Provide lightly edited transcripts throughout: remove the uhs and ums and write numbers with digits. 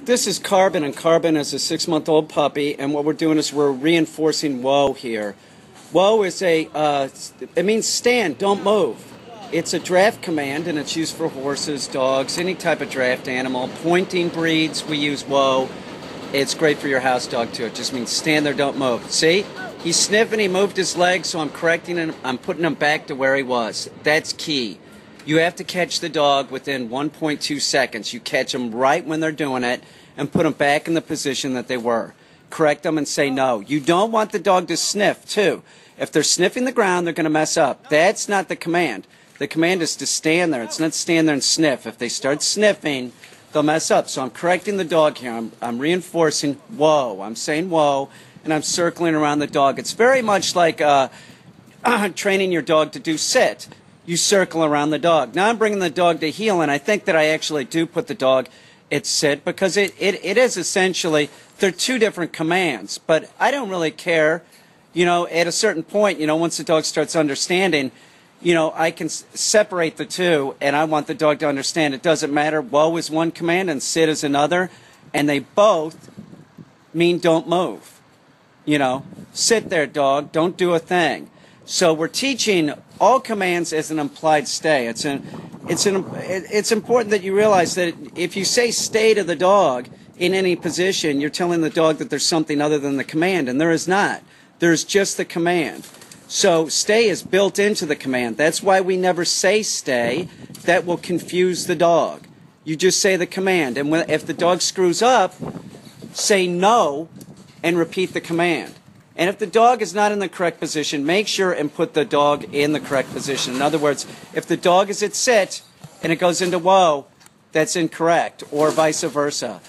This is Carbon, and Carbon is a 6-month-old puppy, and what we're doing is we're reinforcing whoa here. Whoa is it means stand, don't move. It's a draft command, and it's used for horses, dogs, any type of draft animal. Pointing breeds, we use whoa. It's great for your house dog, too. It just means stand there, don't move. See? He's sniffing, he moved his leg, so I'm correcting him. I'm putting him back to where he was. That's key. You have to catch the dog within 1.2 seconds. You catch them right when they're doing it and put them back in the position that they were. Correct them and say no. You don't want the dog to sniff, too. If they're sniffing the ground, they're going to mess up. That's not the command. The command is to stand there. It's not stand there and sniff. If they start sniffing, they'll mess up. So I'm correcting the dog here. I'm reinforcing whoa. I'm saying whoa, and I'm circling around the dog. It's very much like training your dog to do sit. You circle around the dog. Now I'm bringing the dog to heel, and I think that I actually do put the dog at sit because it is essentially, they're two different commands. But I don't really care. You know, at a certain point, you know, once the dog starts understanding, you know, I can separate the two, and I want the dog to understand it doesn't matter. Whoa is one command and sit is another, and they both mean don't move. You know, sit there, dog, don't do a thing. So we're teaching all commands as an implied stay. It's important that you realize that if you say stay to the dog in any position, you're telling the dog that there's something other than the command, and there is not. There's just the command. So stay is built into the command. That's why we never say stay. That will confuse the dog. You just say the command, and if the dog screws up, say no and repeat the command. And if the dog is not in the correct position, make sure and put the dog in the correct position. In other words, if the dog is at sit and it goes into whoa, that's incorrect, or vice versa.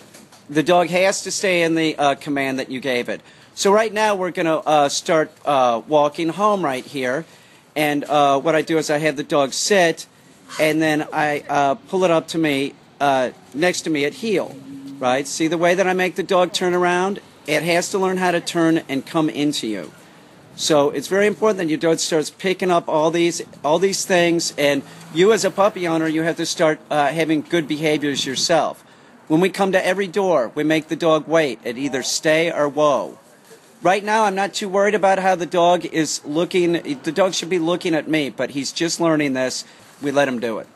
The dog has to stay in the command that you gave it. So right now we're going to start walking home right here. And what I do is I have the dog sit, and then I pull it up to me, next to me at heel. Right? See the way that I make the dog turn around? It has to learn how to turn and come into you. So it's very important that your dog starts picking up all these things, and you as a puppy owner, you have to start having good behaviors yourself. When we come to every door, we make the dog wait at either stay or whoa. Right now, I'm not too worried about how the dog is looking. The dog should be looking at me, but he's just learning this. We let him do it.